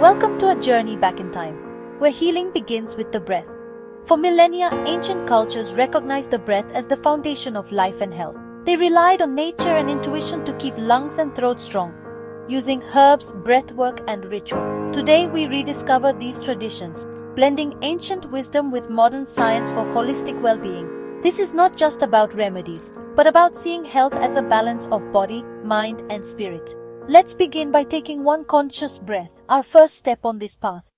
Welcome to a journey back in time, where healing begins with the breath. For millennia, ancient cultures recognized the breath as the foundation of life and health. They relied on nature and intuition to keep lungs and throat strong, using herbs, breathwork, and ritual. Today, we rediscover these traditions, blending ancient wisdom with modern science for holistic well-being. This is not just about remedies, but about seeing health as a balance of body, mind, and spirit. Let's begin by taking one conscious breath, our first step on this path.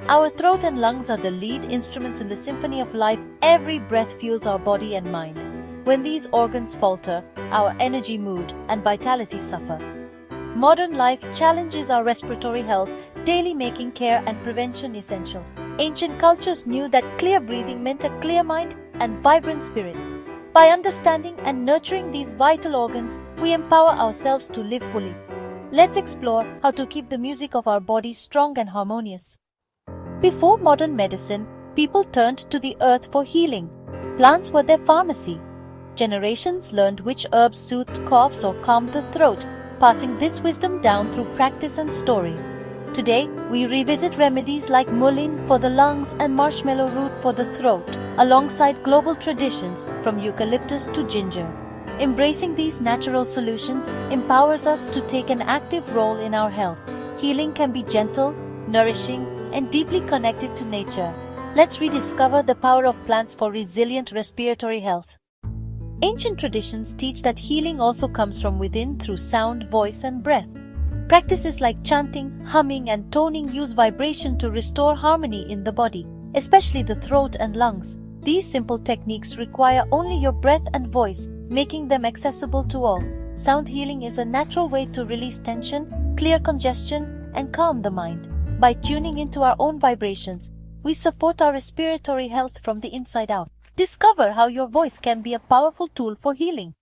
Our throat and lungs are the lead instruments in the symphony of life. Every breath fuels our body and mind. When these organs falter, our energy, mood, and vitality suffer. Modern life challenges our respiratory health, daily making care and prevention essential. Ancient cultures knew that clear breathing meant a clear mind and vibrant spirit. By understanding and nurturing these vital organs, we empower ourselves to live fully. Let's explore how to keep the music of our body strong and harmonious. Before modern medicine, people turned to the earth for healing. Plants were their pharmacy. Generations learned which herbs soothed coughs or calmed the throat, passing this wisdom down through practice and story. Today, we revisit remedies like mullein for the lungs and marshmallow root for the throat, alongside global traditions from eucalyptus to ginger. Embracing these natural solutions empowers us to take an active role in our health. Healing can be gentle, nourishing, and deeply connected to nature. Let's rediscover the power of plants for resilient respiratory health. Ancient traditions teach that healing also comes from within through sound, voice, and breath. Practices like chanting, humming, and toning use vibration to restore harmony in the body, especially the throat and lungs. These simple techniques require only your breath and voice, making them accessible to all. Sound healing is a natural way to release tension, clear congestion, and calm the mind. By tuning into our own vibrations, we support our respiratory health from the inside out. Discover how your voice can be a powerful tool for healing.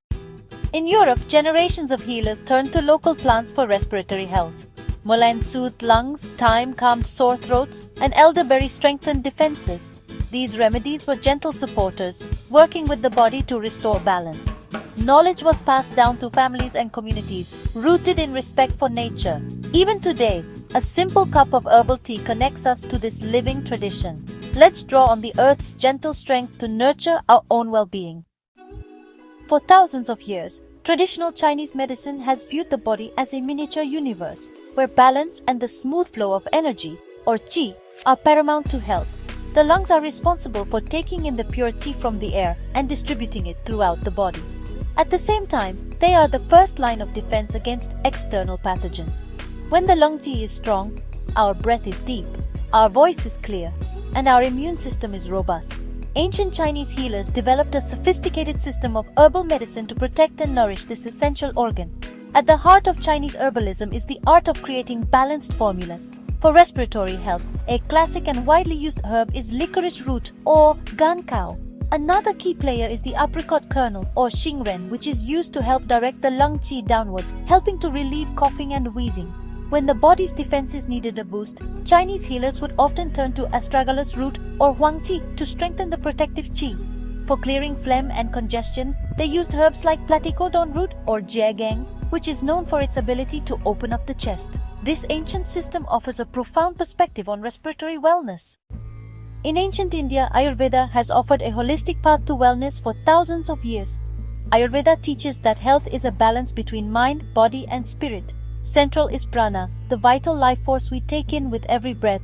In Europe, generations of healers turned to local plants for respiratory health. Mullein soothed lungs, thyme calmed sore throats, and elderberry strengthened defenses. These remedies were gentle supporters, working with the body to restore balance. Knowledge was passed down to families and communities, rooted in respect for nature. Even today, a simple cup of herbal tea connects us to this living tradition. Let's draw on the earth's gentle strength to nurture our own well-being. For thousands of years, traditional Chinese medicine has viewed the body as a miniature universe, where balance and the smooth flow of energy, or qi, are paramount to health. The lungs are responsible for taking in the pure qi from the air and distributing it throughout the body. At the same time, they are the first line of defense against external pathogens. When the lung qi is strong, our breath is deep, our voice is clear, and our immune system is robust. Ancient Chinese healers developed a sophisticated system of herbal medicine to protect and nourish this essential organ. At the heart of Chinese herbalism is the art of creating balanced formulas. For respiratory health, a classic and widely used herb is licorice root or gankao. Another key player is the apricot kernel or xingren, which is used to help direct the lung qi downwards, helping to relieve coughing and wheezing. When the body's defenses needed a boost, Chinese healers would often turn to astragalus root or huangqi to strengthen the protective qi. For clearing phlegm and congestion, they used herbs like platycodon root or jiagang, which is known for its ability to open up the chest. This ancient system offers a profound perspective on respiratory wellness. In ancient India, Ayurveda has offered a holistic path to wellness for thousands of years. Ayurveda teaches that health is a balance between mind, body, and spirit. Central is prana, the vital life force we take in with every breath.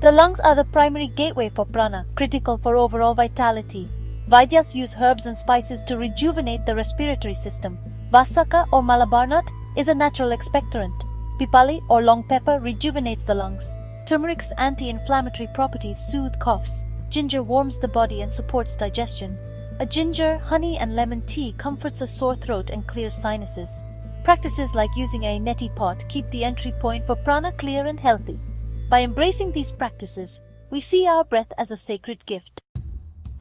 The lungs are the primary gateway for prana, critical for overall vitality. Vaidyas use herbs and spices to rejuvenate the respiratory system. Vasaka or Malabar nut is a natural expectorant. Pipali or long pepper rejuvenates the lungs. Turmeric's anti-inflammatory properties soothe coughs. Ginger warms the body and supports digestion. A ginger, honey and lemon tea comforts a sore throat and clears sinuses. Practices like using a neti pot keep the entry point for prana clear and healthy. By embracing these practices, we see our breath as a sacred gift.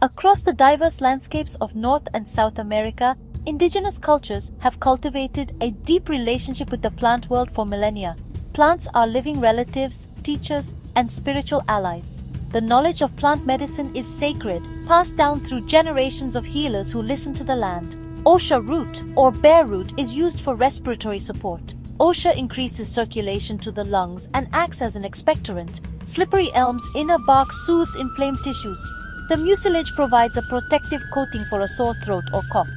Across the diverse landscapes of North and South America, indigenous cultures have cultivated a deep relationship with the plant world for millennia. Plants are living relatives, teachers, and spiritual allies. The knowledge of plant medicine is sacred, passed down through generations of healers who listen to the land. Osha root or bear root is used for respiratory support. Osha increases circulation to the lungs and acts as an expectorant. Slippery elm's inner bark soothes inflamed tissues. The mucilage provides a protective coating for a sore throat or cough.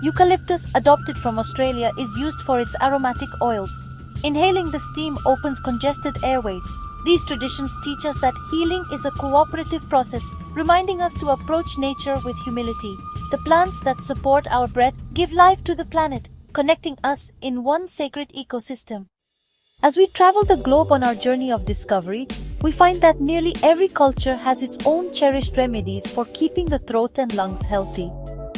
Eucalyptus, adopted from Australia, is used for its aromatic oils. Inhaling the steam opens congested airways. These traditions teach us that healing is a cooperative process, reminding us to approach nature with humility. The plants that support our breath give life to the planet, connecting us in one sacred ecosystem. As we travel the globe on our journey of discovery, we find that nearly every culture has its own cherished remedies for keeping the throat and lungs healthy.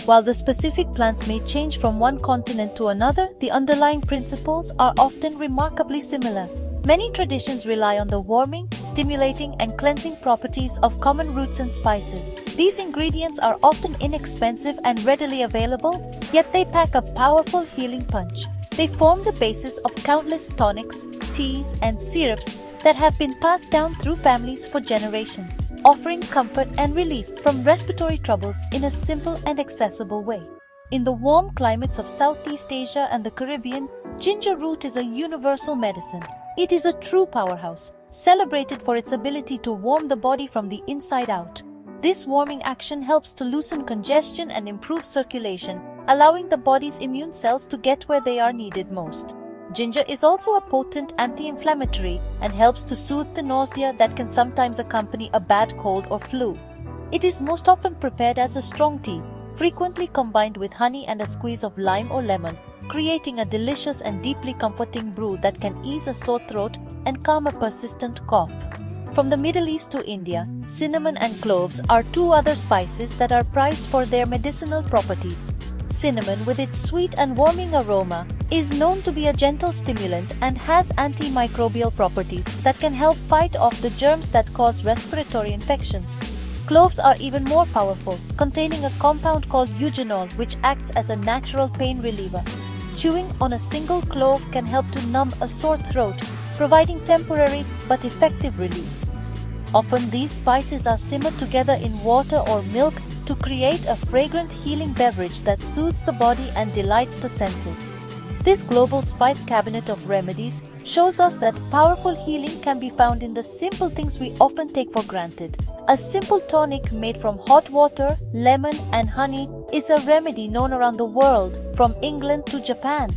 While the specific plants may change from one continent to another, the underlying principles are often remarkably similar. Many traditions rely on the warming, stimulating, and cleansing properties of common roots and spices. These ingredients are often inexpensive and readily available, yet they pack a powerful healing punch. They form the basis of countless tonics, teas, and syrups that have been passed down through families for generations, offering comfort and relief from respiratory troubles in a simple and accessible way. In the warm climates of Southeast Asia and the Caribbean, ginger root is a universal medicine. It is a true powerhouse, celebrated for its ability to warm the body from the inside out. This warming action helps to loosen congestion and improve circulation, allowing the body's immune cells to get where they are needed most. Ginger is also a potent anti-inflammatory and helps to soothe the nausea that can sometimes accompany a bad cold or flu. It is most often prepared as a strong tea, frequently combined with honey and a squeeze of lime or lemon, creating a delicious and deeply comforting brew that can ease a sore throat and calm a persistent cough. From the Middle East to India, cinnamon and cloves are two other spices that are prized for their medicinal properties. Cinnamon, with its sweet and warming aroma, is known to be a gentle stimulant and has antimicrobial properties that can help fight off the germs that cause respiratory infections. Cloves are even more powerful, containing a compound called eugenol, which acts as a natural pain reliever. Chewing on a single clove can help to numb a sore throat, providing temporary but effective relief. Often these spices are simmered together in water or milk to create a fragrant healing beverage that soothes the body and delights the senses. This global spice cabinet of remedies shows us that powerful healing can be found in the simple things we often take for granted. A simple tonic made from hot water, lemon, and honey is a remedy known around the world, from England to Japan.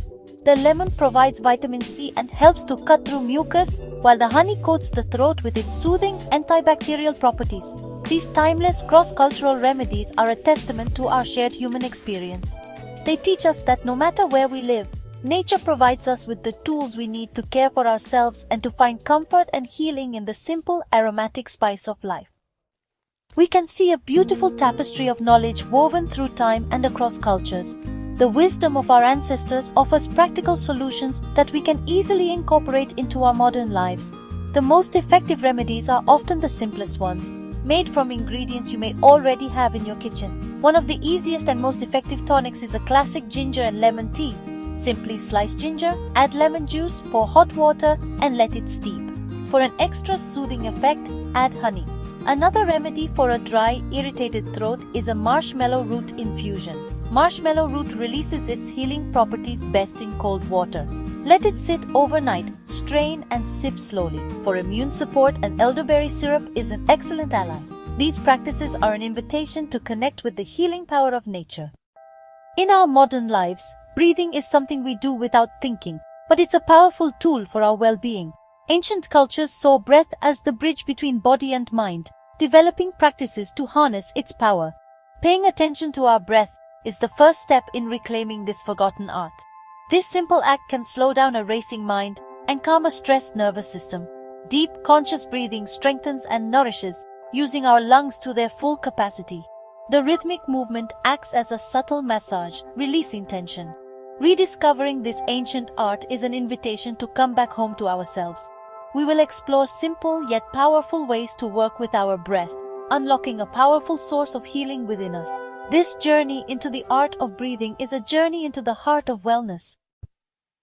The lemon provides vitamin C and helps to cut through mucus, while the honey coats the throat with its soothing antibacterial properties. These timeless cross-cultural remedies are a testament to our shared human experience. They teach us that no matter where we live, nature provides us with the tools we need to care for ourselves and to find comfort and healing in the simple aromatic spice of life. We can see a beautiful tapestry of knowledge woven through time and across cultures. The wisdom of our ancestors offers practical solutions that we can easily incorporate into our modern lives. The most effective remedies are often the simplest ones, made from ingredients you may already have in your kitchen. One of the easiest and most effective tonics is a classic ginger and lemon tea. Simply slice ginger, add lemon juice, pour hot water, and let it steep. For an extra soothing effect, add honey. Another remedy for a dry, irritated throat is a marshmallow root infusion. Marshmallow root releases its healing properties best in cold water. Let it sit overnight, strain and sip slowly. For immune support, an elderberry syrup is an excellent ally. These practices are an invitation to connect with the healing power of nature. In our modern lives, breathing is something we do without thinking, but it's a powerful tool for our well-being. Ancient cultures saw breath as the bridge between body and mind, developing practices to harness its power. Paying attention to our breath is the first step in reclaiming this forgotten art. This simple act can slow down a racing mind and calm a stressed nervous system. Deep, conscious breathing strengthens and nourishes, using our lungs to their full capacity. The rhythmic movement acts as a subtle massage, releasing tension. Rediscovering this ancient art is an invitation to come back home to ourselves. We will explore simple yet powerful ways to work with our breath, unlocking a powerful source of healing within us. This journey into the art of breathing is a journey into the heart of wellness.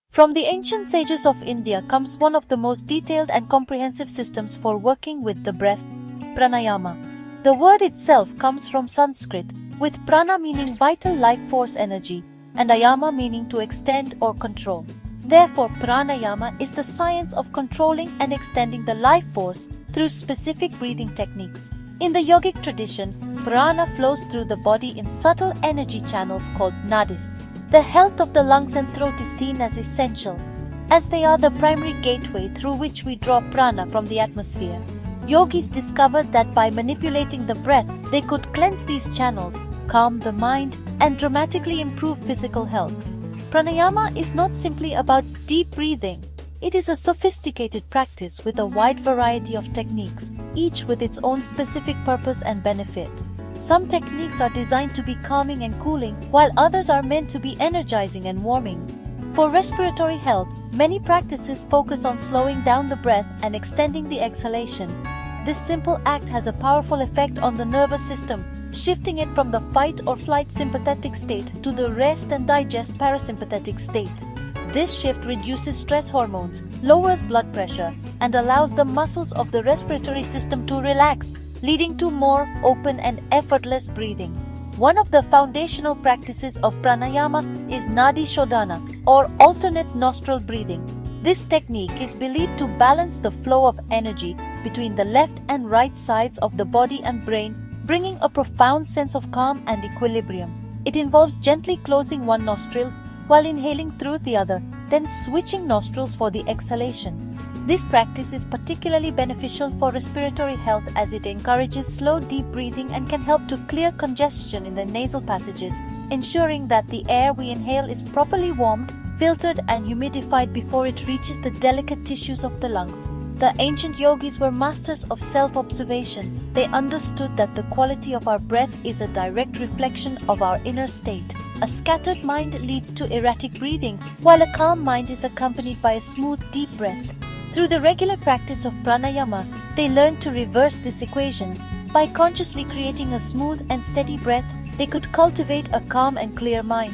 From the ancient sages of India comes one of the most detailed and comprehensive systems for working with the breath, pranayama. The word itself comes from Sanskrit, with prana meaning vital life force energy, and ayama meaning to extend or control. Therefore, pranayama is the science of controlling and extending the life force through specific breathing techniques. In the yogic tradition, prana flows through the body in subtle energy channels called nadis. The health of the lungs and throat is seen as essential, as they are the primary gateway through which we draw prana from the atmosphere. Yogis discovered that by manipulating the breath, they could cleanse these channels, calm the mind, and dramatically improve physical health. Pranayama is not simply about deep breathing. It is a sophisticated practice with a wide variety of techniques, each with its own specific purpose and benefit. Some techniques are designed to be calming and cooling, while others are meant to be energizing and warming. For respiratory health, many practices focus on slowing down the breath and extending the exhalation. This simple act has a powerful effect on the nervous system, shifting it from the fight or flight sympathetic state to the rest and digest parasympathetic state. This shift reduces stress hormones, lowers blood pressure, and allows the muscles of the respiratory system to relax, leading to more open and effortless breathing. One of the foundational practices of pranayama is nadi shodhana, or alternate nostril breathing. This technique is believed to balance the flow of energy between the left and right sides of the body and brain, bringing a profound sense of calm and equilibrium. It involves gently closing one nostril while inhaling through the other, then switching nostrils for the exhalation. This practice is particularly beneficial for respiratory health as it encourages slow, deep breathing and can help to clear congestion in the nasal passages, ensuring that the air we inhale is properly warmed, filtered and humidified before it reaches the delicate tissues of the lungs. The ancient yogis were masters of self-observation. They understood that the quality of our breath is a direct reflection of our inner state. A scattered mind leads to erratic breathing, while a calm mind is accompanied by a smooth, deep breath. Through the regular practice of pranayama, they learned to reverse this equation. By consciously creating a smooth and steady breath, they could cultivate a calm and clear mind.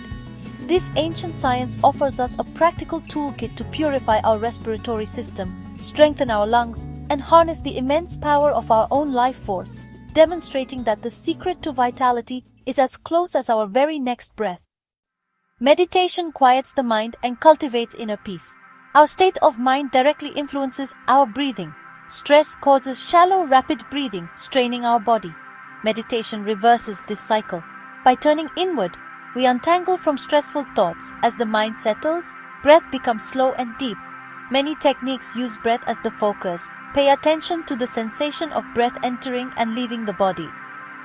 This ancient science offers us a practical toolkit to purify our respiratory system, strengthen our lungs, and harness the immense power of our own life force, demonstrating that the secret to vitality is as close as our very next breath. Meditation quiets the mind and cultivates inner peace. Our state of mind directly influences our breathing. Stress causes shallow, rapid breathing, straining our body. Meditation reverses this cycle. By turning inward, we untangle from stressful thoughts. As the mind settles, breath becomes slow and deep. Many techniques use breath as the focus. Pay attention to the sensation of breath entering and leaving the body.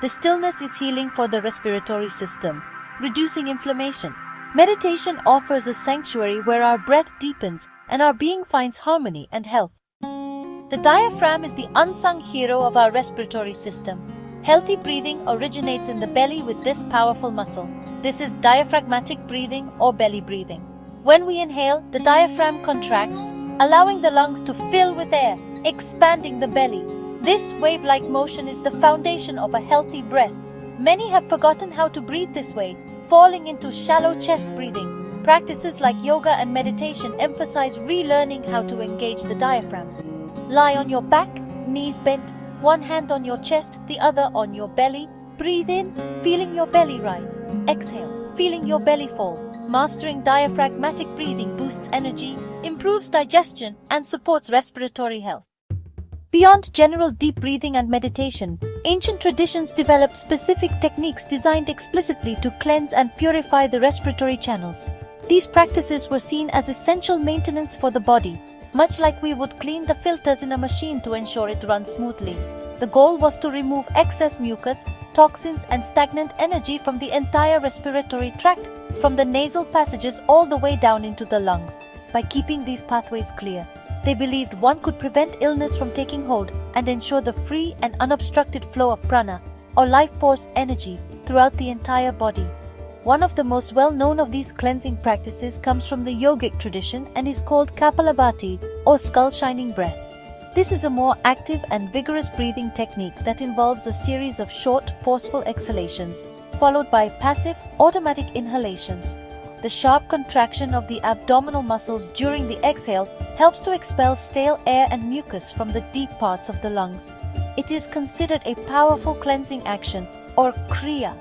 The stillness is healing for the respiratory system, reducing inflammation. Meditation offers a sanctuary where our breath deepens and our being finds harmony and health. The diaphragm is the unsung hero of our respiratory system. Healthy breathing originates in the belly with this powerful muscle. This is diaphragmatic breathing or belly breathing. When we inhale, the diaphragm contracts, allowing the lungs to fill with air, expanding the belly. This wave-like motion is the foundation of a healthy breath. Many have forgotten how to breathe this way, falling into shallow chest breathing. Practices like yoga and meditation emphasize relearning how to engage the diaphragm. Lie on your back, knees bent, one hand on your chest, the other on your belly. Breathe in, feeling your belly rise. Exhale, feeling your belly fall. Mastering diaphragmatic breathing boosts energy, improves digestion, and supports respiratory health. Beyond general deep breathing and meditation, ancient traditions developed specific techniques designed explicitly to cleanse and purify the respiratory channels. These practices were seen as essential maintenance for the body, much like we would clean the filters in a machine to ensure it runs smoothly. The goal was to remove excess mucus, toxins, and stagnant energy from the entire respiratory tract, from the nasal passages all the way down into the lungs. By keeping these pathways clear, they believed one could prevent illness from taking hold and ensure the free and unobstructed flow of prana, or life force energy, throughout the entire body. One of the most well-known of these cleansing practices comes from the yogic tradition and is called Kapalabhati, or skull-shining breath. This is a more active and vigorous breathing technique that involves a series of short, forceful exhalations, followed by passive, automatic inhalations. The sharp contraction of the abdominal muscles during the exhale helps to expel stale air and mucus from the deep parts of the lungs. It is considered a powerful cleansing action, or kriya,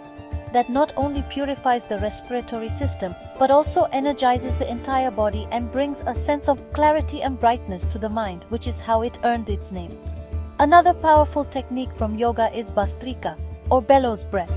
that not only purifies the respiratory system but also energizes the entire body and brings a sense of clarity and brightness to the mind, which is how it earned its name. Another powerful technique from yoga is Bhastrika, or bellows breath.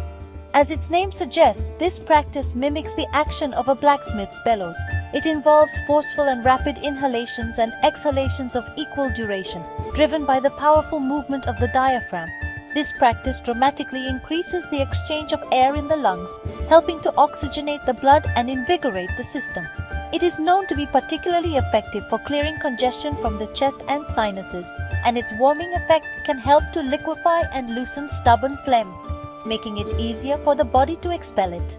As its name suggests, this practice mimics the action of a blacksmith's bellows. It involves forceful and rapid inhalations and exhalations of equal duration, driven by the powerful movement of the diaphragm. This practice dramatically increases the exchange of air in the lungs, helping to oxygenate the blood and invigorate the system. It is known to be particularly effective for clearing congestion from the chest and sinuses, and its warming effect can help to liquefy and loosen stubborn phlegm, making it easier for the body to expel it.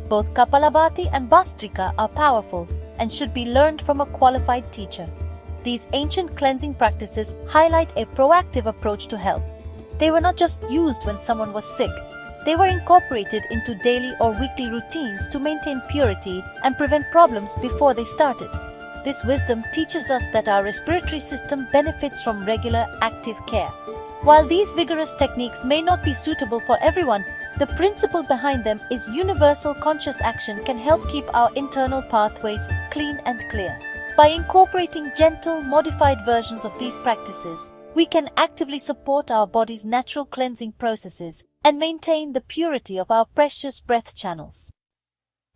Both Kapalabhati and Bhastrika are powerful and should be learned from a qualified teacher. These ancient cleansing practices highlight a proactive approach to health. They were not just used when someone was sick. They were incorporated into daily or weekly routines to maintain purity and prevent problems before they started. This wisdom teaches us that our respiratory system benefits from regular, active care. While these vigorous techniques may not be suitable for everyone, the principle behind them is universal. Conscious action can help keep our internal pathways clean and clear. By incorporating gentle, modified versions of these practices, we can actively support our body's natural cleansing processes and maintain the purity of our precious breath channels.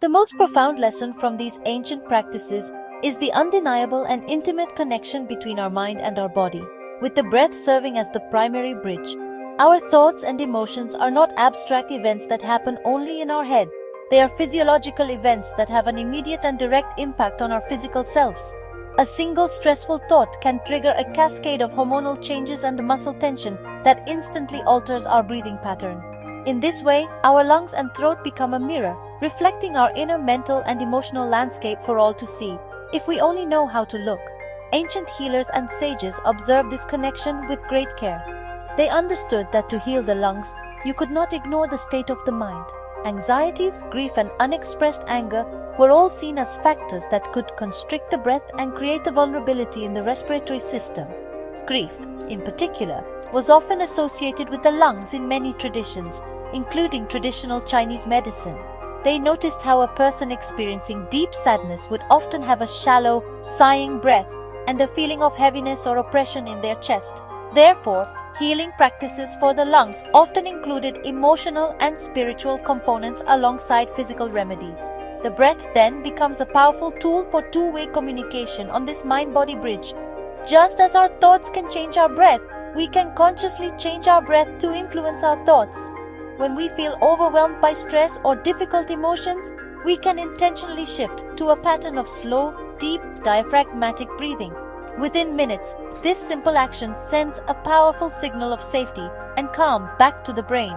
The most profound lesson from these ancient practices is the undeniable and intimate connection between our mind and our body, with the breath serving as the primary bridge. Our thoughts and emotions are not abstract events that happen only in our head. They are physiological events that have an immediate and direct impact on our physical selves. A single stressful thought can trigger a cascade of hormonal changes and muscle tension that instantly alters our breathing pattern. In this way, our lungs and throat become a mirror, reflecting our inner mental and emotional landscape for all to see, if we only know how to look. Ancient healers and sages observed this connection with great care. They understood that to heal the lungs, you could not ignore the state of the mind. Anxieties, grief, and unexpressed anger were all seen as factors that could constrict the breath and create a vulnerability in the respiratory system. Grief, in particular, was often associated with the lungs in many traditions, including traditional Chinese medicine. They noticed how a person experiencing deep sadness would often have a shallow, sighing breath and a feeling of heaviness or oppression in their chest. Therefore, healing practices for the lungs often included emotional and spiritual components alongside physical remedies. The breath then becomes a powerful tool for two-way communication on this mind-body bridge. Just as our thoughts can change our breath, we can consciously change our breath to influence our thoughts. When we feel overwhelmed by stress or difficult emotions, we can intentionally shift to a pattern of slow, deep, diaphragmatic breathing. Within minutes, this simple action sends a powerful signal of safety and calm back to the brain.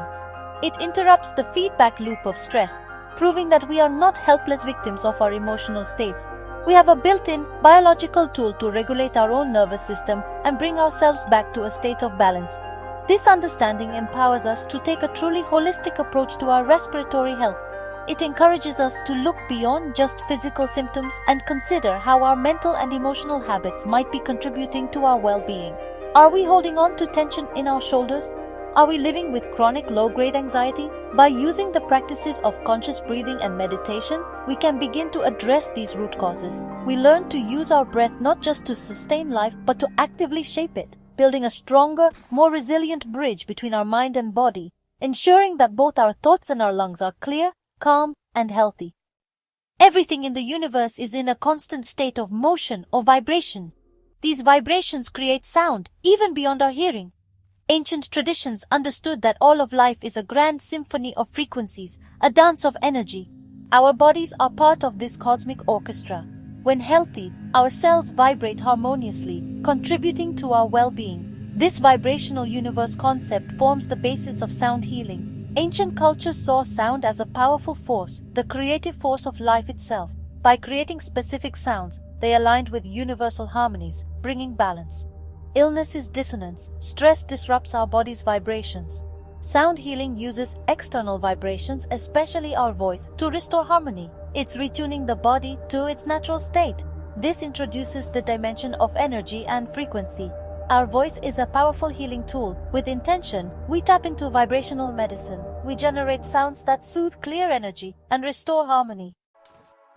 It interrupts the feedback loop of stress, proving that we are not helpless victims of our emotional states. We have a built-in biological tool to regulate our own nervous system and bring ourselves back to a state of balance. This understanding empowers us to take a truly holistic approach to our respiratory health. It encourages us to look beyond just physical symptoms and consider how our mental and emotional habits might be contributing to our well-being. Are we holding on to tension in our shoulders? Are we living with chronic low-grade anxiety? By using the practices of conscious breathing and meditation, we can begin to address these root causes. We learn to use our breath not just to sustain life, but to actively shape it, building a stronger, more resilient bridge between our mind and body, ensuring that both our thoughts and our lungs are clear, calm, and healthy. Everything in the universe is in a constant state of motion or vibration. These vibrations create sound, even beyond our hearing. Ancient traditions understood that all of life is a grand symphony of frequencies, a dance of energy. Our bodies are part of this cosmic orchestra. When healthy, our cells vibrate harmoniously, contributing to our well-being. This vibrational universe concept forms the basis of sound healing. Ancient cultures saw sound as a powerful force, the creative force of life itself. By creating specific sounds, they aligned with universal harmonies, bringing balance. Illness is dissonance. Stress disrupts our body's vibrations. Sound healing uses external vibrations, especially our voice, to restore harmony. It's retuning the body to its natural state. This introduces the dimension of energy and frequency. Our voice is a powerful healing tool. With intention, we tap into vibrational medicine. we generate sounds that soothe clear energy and restore harmony.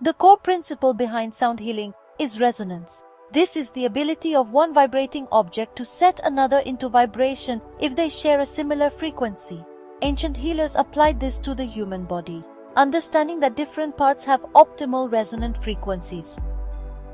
The core principle behind sound healing is resonance. This is the ability of one vibrating object to set another into vibration if they share a similar frequency. Ancient healers applied this to the human body, understanding that different parts have optimal resonant frequencies.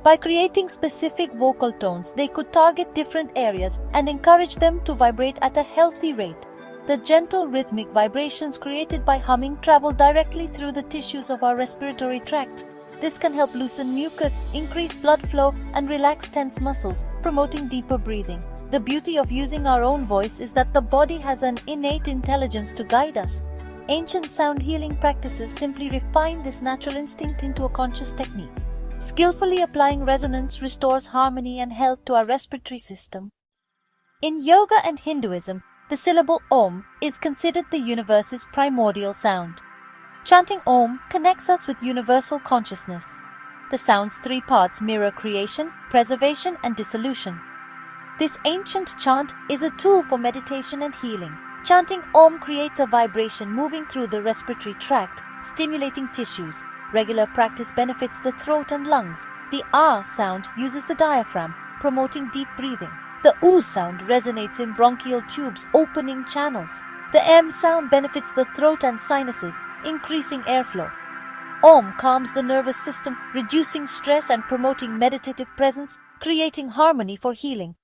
By creating specific vocal tones, they could target different areas and encourage them to vibrate at a healthy rate. The gentle rhythmic vibrations created by humming travel directly through the tissues of our respiratory tract. This can help loosen mucus, increase blood flow, and relax tense muscles, promoting deeper breathing. The beauty of using our own voice is that the body has an innate intelligence to guide us. Ancient sound healing practices simply refine this natural instinct into a conscious technique. Skillfully applying resonance restores harmony and health to our respiratory system. In yoga and Hinduism, the syllable Om is considered the universe's primordial sound. Chanting Om connects us with universal consciousness. The sound's three parts mirror creation, preservation, and dissolution. This ancient chant is a tool for meditation and healing. Chanting Om creates a vibration moving through the respiratory tract, stimulating tissues. Regular practice benefits the throat and lungs. The Ah sound uses the diaphragm, promoting deep breathing. The Oo sound resonates in bronchial tubes, opening channels. The M sound benefits the throat and sinuses, increasing airflow. Om calms the nervous system, reducing stress and promoting meditative presence, creating harmony for healing.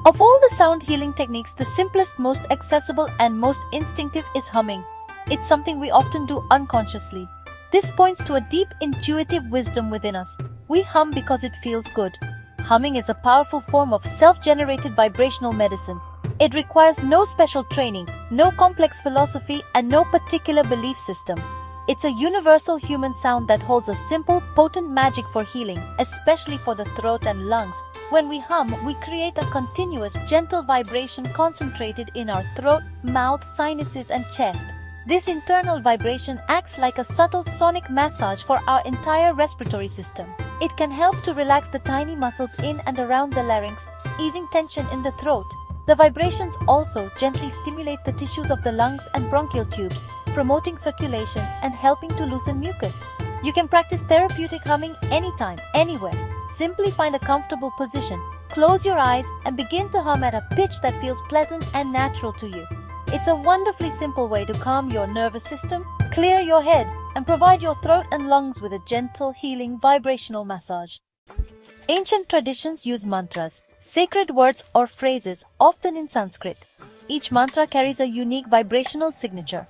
Of all the sound healing techniques, the simplest, most accessible, and most instinctive is humming. It's something we often do unconsciously. This points to a deep intuitive wisdom within us. We hum because it feels good. Humming is a powerful form of self-generated vibrational medicine. It requires no special training, no complex philosophy, and no particular belief system. It's a universal human sound that holds a simple, potent magic for healing, especially for the throat and lungs. When we hum, we create a continuous, gentle vibration concentrated in our throat, mouth, sinuses, and chest. This internal vibration acts like a subtle sonic massage for our entire respiratory system. It can help to relax the tiny muscles in and around the larynx, easing tension in the throat. The vibrations also gently stimulate the tissues of the lungs and bronchial tubes, promoting circulation and helping to loosen mucus. You can practice therapeutic humming anytime, anywhere. Simply find a comfortable position, close your eyes, and begin to hum at a pitch that feels pleasant and natural to you. It's a wonderfully simple way to calm your nervous system, clear your head, and provide your throat and lungs with a gentle, healing, vibrational massage. Ancient traditions use mantras, sacred words or phrases, often in Sanskrit. Each mantra carries a unique vibrational signature.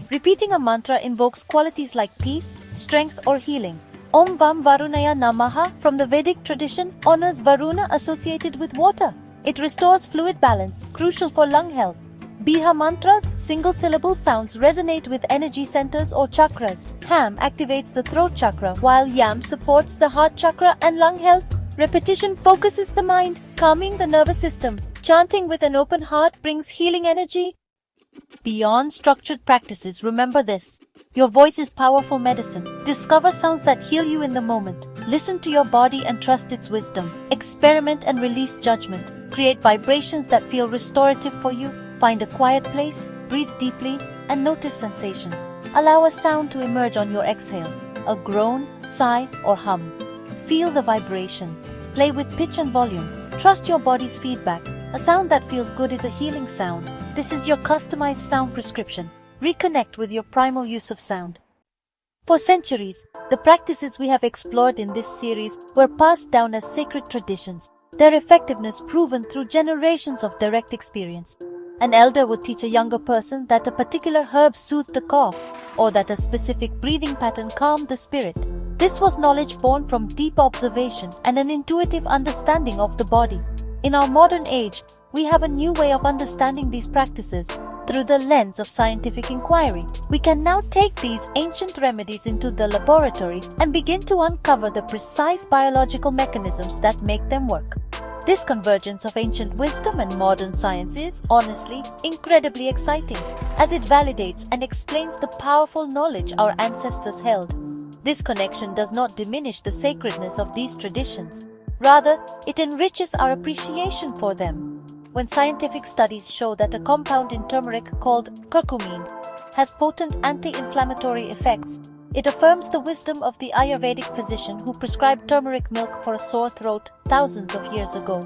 Repeating a mantra invokes qualities like peace, strength, or healing. Om Vam Varunaya Namaha from the Vedic tradition honors Varuna associated with water. It restores fluid balance, crucial for lung health. Biha mantras, single-syllable sounds, resonate with energy centers or chakras. Ham activates the throat chakra, while Yam supports the heart chakra and lung health. Repetition focuses the mind, calming the nervous system. Chanting with an open heart brings healing energy. Beyond structured practices, remember this. Your voice is powerful medicine. Discover sounds that heal you in the moment. Listen to your body and trust its wisdom. Experiment and release judgment. Create vibrations that feel restorative for you. Find a quiet place, breathe deeply, and notice sensations. Allow a sound to emerge on your exhale. A groan, sigh, or hum. Feel the vibration. Play with pitch and volume. Trust your body's feedback. A sound that feels good is a healing sound. This is your customized sound prescription. Reconnect with your primal use of sound. For centuries, the practices we have explored in this series were passed down as sacred traditions, their effectiveness proven through generations of direct experience. An elder would teach a younger person that a particular herb soothed the cough, or that a specific breathing pattern calmed the spirit. This was knowledge born from deep observation and an intuitive understanding of the body. In our modern age, we have a new way of understanding these practices through the lens of scientific inquiry. We can now take these ancient remedies into the laboratory and begin to uncover the precise biological mechanisms that make them work. This convergence of ancient wisdom and modern science is, honestly, incredibly exciting, as it validates and explains the powerful knowledge our ancestors held. This connection does not diminish the sacredness of these traditions. Rather, it enriches our appreciation for them. When scientific studies show that a compound in turmeric called curcumin has potent anti-inflammatory effects. It affirms the wisdom of the Ayurvedic physician who prescribed turmeric milk for a sore throat thousands of years ago.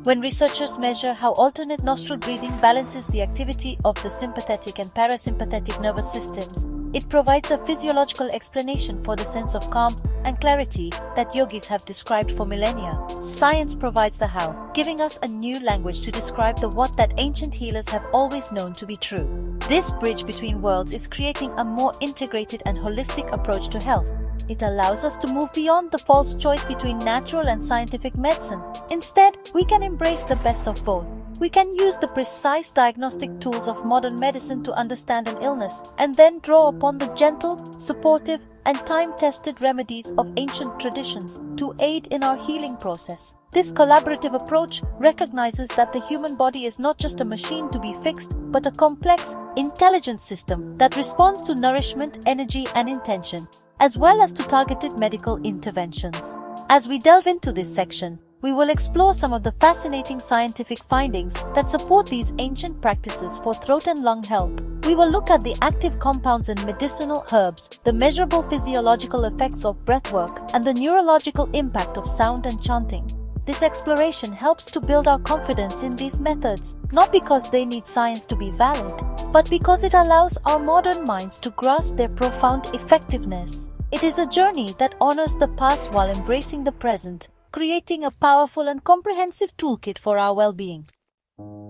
When researchers measure how alternate nostril breathing balances the activity of the sympathetic and parasympathetic nervous systems, it provides a physiological explanation for the sense of calm and clarity that yogis have described for millennia. Science provides the how, giving us a new language to describe the what that ancient healers have always known to be true. This bridge between worlds is creating a more integrated and holistic approach to health. It allows us to move beyond the false choice between natural and scientific medicine. Instead, we can embrace the best of both. We can use the precise diagnostic tools of modern medicine to understand an illness and then draw upon the gentle, supportive, and time-tested remedies of ancient traditions to aid in our healing process. This collaborative approach recognizes that the human body is not just a machine to be fixed, but a complex, intelligent system that responds to nourishment, energy, and intention, as well as to targeted medical interventions. As we delve into this section, we will explore some of the fascinating scientific findings that support these ancient practices for throat and lung health. We will look at the active compounds in medicinal herbs, the measurable physiological effects of breathwork, and the neurological impact of sound and chanting. This exploration helps to build our confidence in these methods, not because they need science to be valid, but because it allows our modern minds to grasp their profound effectiveness. It is a journey that honors the past while embracing the present, creating a powerful and comprehensive toolkit for our well-being.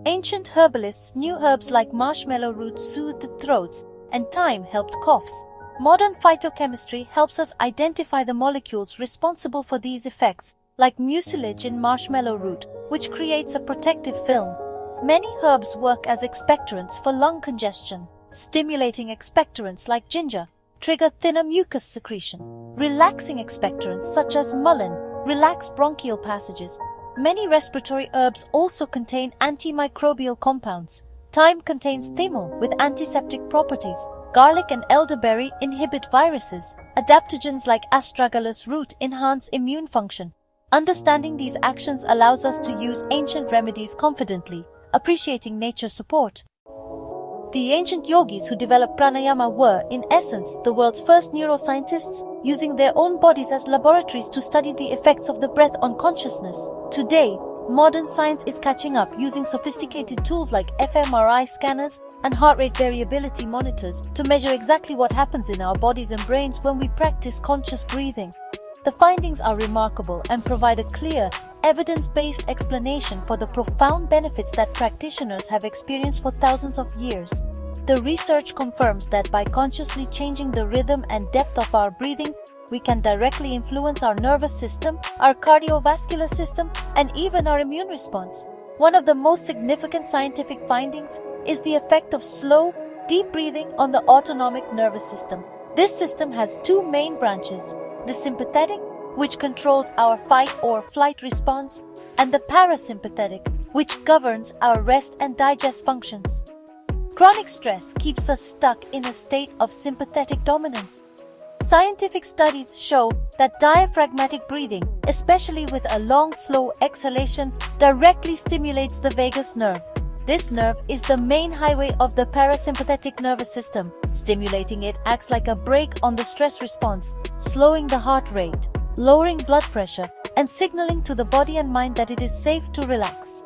Ancient herbalists knew herbs like marshmallow root soothed throats and thyme helped coughs. Modern phytochemistry helps us identify the molecules responsible for these effects, like mucilage in marshmallow root, which creates a protective film. Many herbs work as expectorants for lung congestion. Stimulating expectorants like ginger trigger thinner mucus secretion. Relaxing expectorants such as mullein relax bronchial passages. Many respiratory herbs also contain antimicrobial compounds. Thyme contains thymol with antiseptic properties. Garlic and elderberry inhibit viruses. Adaptogens like astragalus root enhance immune function. Understanding these actions allows us to use ancient remedies confidently, appreciating nature's support. The ancient yogis who developed pranayama were, in essence, the world's first neuroscientists, using their own bodies as laboratories to study the effects of the breath on consciousness. Today, modern science is catching up, using sophisticated tools like fMRI scanners and heart rate variability monitors to measure exactly what happens in our bodies and brains when we practice conscious breathing. The findings are remarkable and provide a clear, evidence-based explanation for the profound benefits that practitioners have experienced for thousands of years. The research confirms that by consciously changing the rhythm and depth of our breathing, we can directly influence our nervous system, our cardiovascular system, and even our immune response. One of the most significant scientific findings is the effect of slow, deep breathing on the autonomic nervous system. This system has two main branches: the sympathetic, which controls our fight or flight response, and the parasympathetic, which governs our rest and digest functions. Chronic stress keeps us stuck in a state of sympathetic dominance. Scientific studies show that diaphragmatic breathing, especially with a long, slow exhalation, directly stimulates the vagus nerve. This nerve is the main highway of the parasympathetic nervous system. Stimulating it acts like a brake on the stress response, slowing the heart rate, lowering blood pressure, and signaling to the body and mind that it is safe to relax.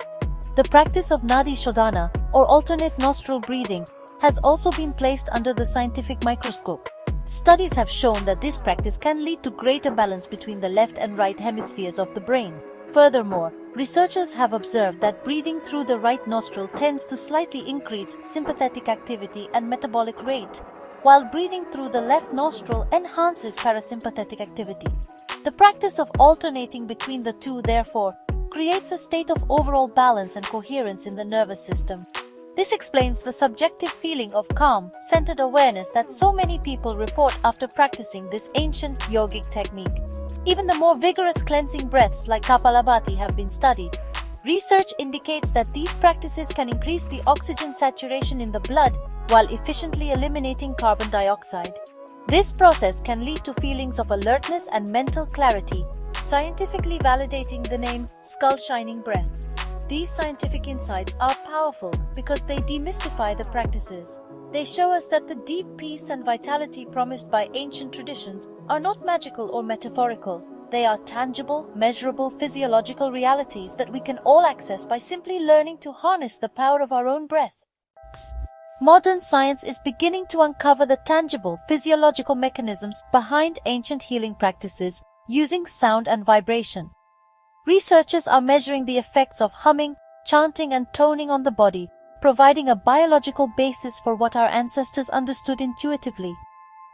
The practice of Nadi Shodhana, or alternate nostril breathing, has also been placed under the scientific microscope. Studies have shown that this practice can lead to greater balance between the left and right hemispheres of the brain. Furthermore, researchers have observed that breathing through the right nostril tends to slightly increase sympathetic activity and metabolic rate, while breathing through the left nostril enhances parasympathetic activity. The practice of alternating between the two, therefore, creates a state of overall balance and coherence in the nervous system. This explains the subjective feeling of calm, centered awareness that so many people report after practicing this ancient yogic technique. Even the more vigorous cleansing breaths like Kapalabhati have been studied. Research indicates that these practices can increase the oxygen saturation in the blood while efficiently eliminating carbon dioxide. This process can lead to feelings of alertness and mental clarity, scientifically validating the name skull shining breath. These scientific insights are powerful because they demystify the practices. They show us that the deep peace and vitality promised by ancient traditions are not magical or metaphorical. They are tangible, measurable, physiological realities that we can all access by simply learning to harness the power of our own breath. Modern science is beginning to uncover the tangible, physiological mechanisms behind ancient healing practices using sound and vibration. Researchers are measuring the effects of humming, chanting, and toning on the body, providing a biological basis for what our ancestors understood intuitively.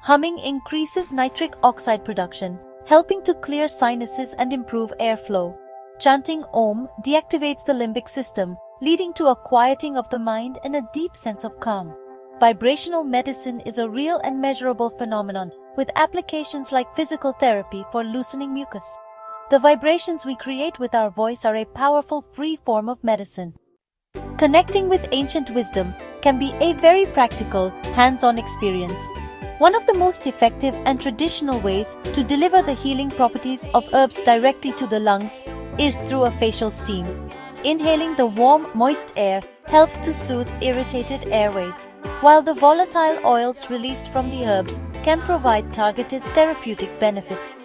Humming increases nitric oxide production, helping to clear sinuses and improve airflow. Chanting Om deactivates the limbic system, leading to a quieting of the mind and a deep sense of calm. Vibrational medicine is a real and measurable phenomenon, with applications like physical therapy for loosening mucus. The vibrations we create with our voice are a powerful free form of medicine. Connecting with ancient wisdom can be a very practical, hands-on experience. One of the most effective and traditional ways to deliver the healing properties of herbs directly to the lungs is through a facial steam. Inhaling the warm, moist air helps to soothe irritated airways, while the volatile oils released from the herbs can provide targeted therapeutic benefits.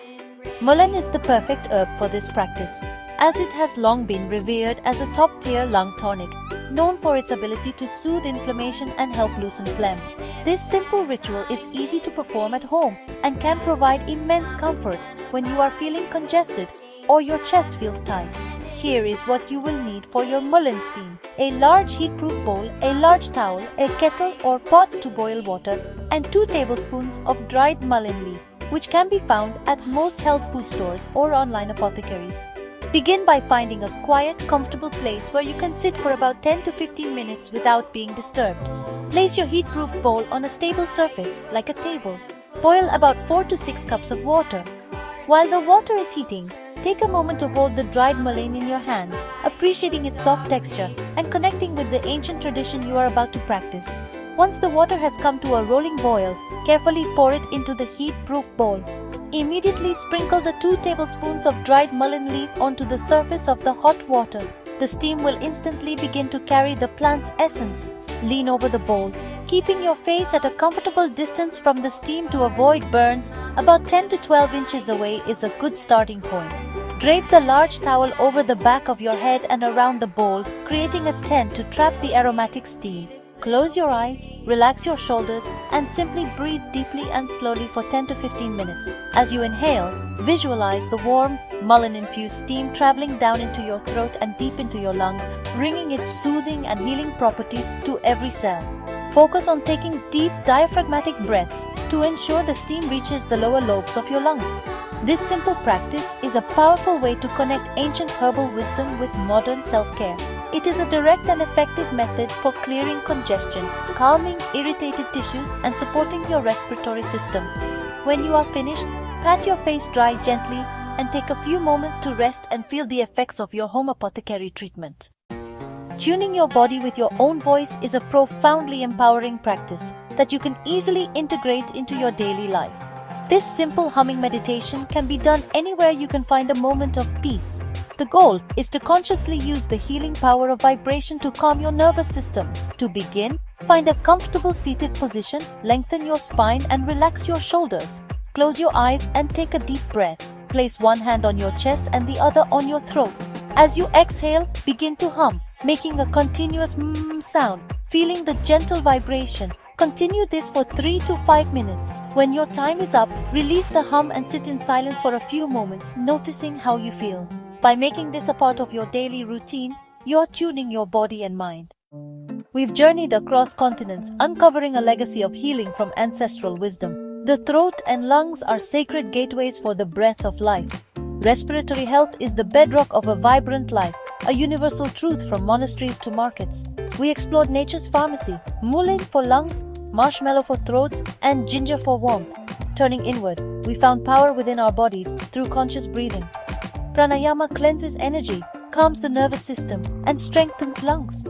Mullein is the perfect herb for this practice, as it has long been revered as a top-tier lung tonic, known for its ability to soothe inflammation and help loosen phlegm. This simple ritual is easy to perform at home and can provide immense comfort when you are feeling congested or your chest feels tight. Here is what you will need for your mullein steam: a large heat-proof bowl, a large towel, a kettle or pot to boil water, and 2 tablespoons of dried mullein leaf, which can be found at most health food stores or online apothecaries. Begin by finding a quiet, comfortable place where you can sit for about 10 to 15 minutes without being disturbed. Place your heat-proof bowl on a stable surface, like a table. Boil about 4 to 6 cups of water. While the water is heating, take a moment to hold the dried mullein in your hands, appreciating its soft texture and connecting with the ancient tradition you are about to practice. Once the water has come to a rolling boil, carefully pour it into the heat-proof bowl. Immediately sprinkle the 2 tablespoons of dried mullein leaf onto the surface of the hot water. The steam will instantly begin to carry the plant's essence. Lean over the bowl, keeping your face at a comfortable distance from the steam to avoid burns. About 10 to 12 inches away is a good starting point. Drape the large towel over the back of your head and around the bowl, creating a tent to trap the aromatic steam. Close your eyes, relax your shoulders, and simply breathe deeply and slowly for 10 to 15 minutes. As you inhale, visualize the warm, mullein-infused steam traveling down into your throat and deep into your lungs, bringing its soothing and healing properties to every cell. Focus on taking deep diaphragmatic breaths to ensure the steam reaches the lower lobes of your lungs. This simple practice is a powerful way to connect ancient herbal wisdom with modern self-care. It is a direct and effective method for clearing congestion, calming irritated tissues, and supporting your respiratory system. When you are finished, pat your face dry gently and take a few moments to rest and feel the effects of your home apothecary treatment. Tuning your body with your own voice is a profoundly empowering practice that you can easily integrate into your daily life. This simple humming meditation can be done anywhere you can find a moment of peace. The goal is to consciously use the healing power of vibration to calm your nervous system. To begin, find a comfortable seated position, lengthen your spine and relax your shoulders. Close your eyes and take a deep breath. Place one hand on your chest and the other on your throat. As you exhale, begin to hum, making a continuous sound, feeling the gentle vibration. Continue this for 3 to 5 minutes. When your time is up, release the hum and sit in silence for a few moments, noticing how you feel. By making this a part of your daily routine, you're tuning your body and mind. We've journeyed across continents, uncovering a legacy of healing from ancestral wisdom. The throat and lungs are sacred gateways for the breath of life. Respiratory health is the bedrock of a vibrant life, a universal truth from monasteries to markets. We explored nature's pharmacy: mullein for lungs, marshmallow for throats, and ginger for warmth. Turning inward, we found power within our bodies through conscious breathing. Pranayama cleanses energy, calms the nervous system, and strengthens lungs.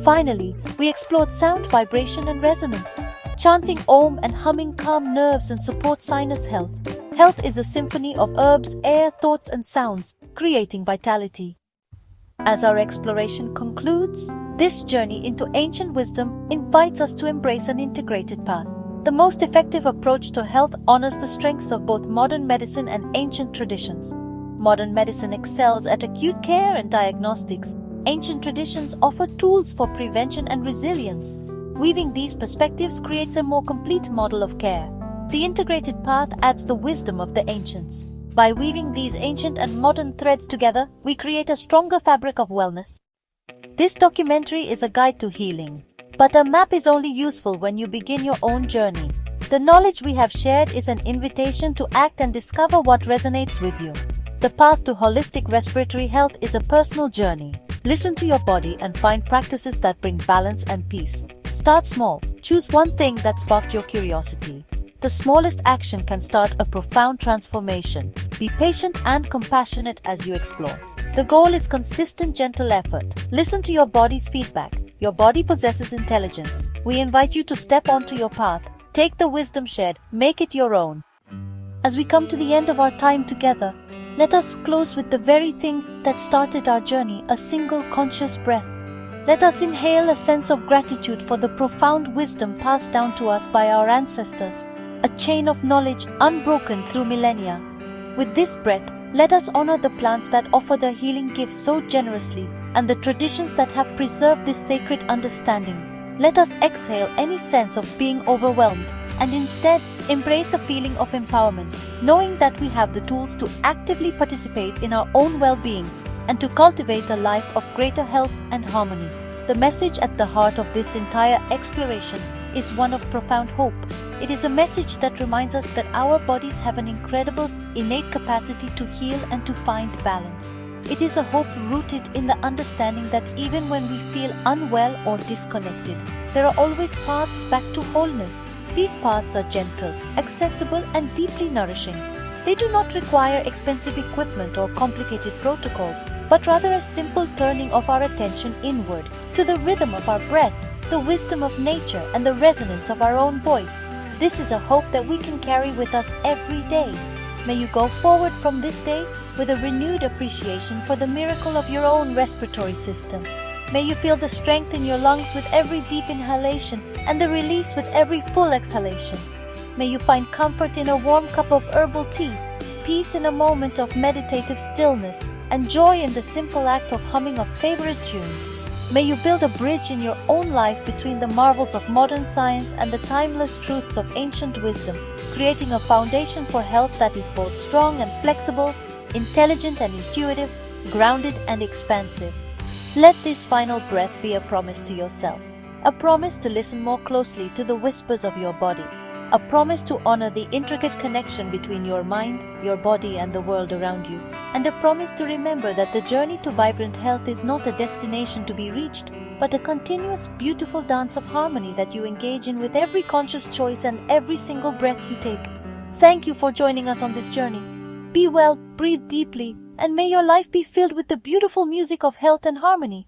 Finally, we explored sound, vibration, and resonance. Chanting Om and humming calm nerves and support sinus health. Health is a symphony of herbs, air, thoughts, and sounds, creating vitality. As our exploration concludes, This journey into ancient wisdom invites us to embrace an integrated path. The most effective approach to health honors the strengths of both modern medicine and ancient traditions. Modern medicine excels at acute care and diagnostics. Ancient traditions offer tools for prevention and resilience. Weaving these perspectives creates a more complete model of care. The integrated path adds the wisdom of the ancients. By weaving these ancient and modern threads together, we create a stronger fabric of wellness. This documentary is a guide to healing, but a map is only useful when you begin your own journey. The knowledge we have shared is an invitation to act and discover what resonates with you. The path to holistic respiratory health is a personal journey. Listen to your body and find practices that bring balance and peace. Start small. Choose one thing that sparked your curiosity. The smallest action can start a profound transformation. Be patient and compassionate as you explore. The goal is consistent, gentle effort. Listen to your body's feedback. Your body possesses intelligence. We invite you to step onto your path. Take the wisdom shared, make it your own. As we come to the end of our time together, let us close with the very thing that started our journey, a single conscious breath. Let us inhale a sense of gratitude for the profound wisdom passed down to us by our ancestors, a chain of knowledge unbroken through millennia. With this breath, let us honor the plants that offer their healing gifts so generously and the traditions that have preserved this sacred understanding. Let us exhale any sense of being overwhelmed and instead embrace a feeling of empowerment, knowing that we have the tools to actively participate in our own well-being and to cultivate a life of greater health and harmony. The message at the heart of this entire exploration is one of profound hope. It is a message that reminds us that our bodies have an incredible, innate capacity to heal and to find balance. It is a hope rooted in the understanding that even when we feel unwell or disconnected, there are always paths back to wholeness. These paths are gentle, accessible, and deeply nourishing. They do not require expensive equipment or complicated protocols, but rather a simple turning of our attention inward to the rhythm of our breath, the wisdom of nature, and the resonance of our own voice. This is a hope that we can carry with us every day. May you go forward from this day with a renewed appreciation for the miracle of your own respiratory system. May you feel the strength in your lungs with every deep inhalation and the release with every full exhalation. May you find comfort in a warm cup of herbal tea, peace in a moment of meditative stillness, and joy in the simple act of humming a favorite tune. May you build a bridge in your own life between the marvels of modern science and the timeless truths of ancient wisdom, creating a foundation for health that is both strong and flexible, intelligent and intuitive, grounded and expansive. Let this final breath be a promise to yourself, a promise to listen more closely to the whispers of your body, a promise to honor the intricate connection between your mind, your body, and the world around you, and a promise to remember that the journey to vibrant health is not a destination to be reached, but a continuous, beautiful dance of harmony that you engage in with every conscious choice and every single breath you take. Thank you for joining us on this journey. Be well, breathe deeply, and may your life be filled with the beautiful music of health and harmony.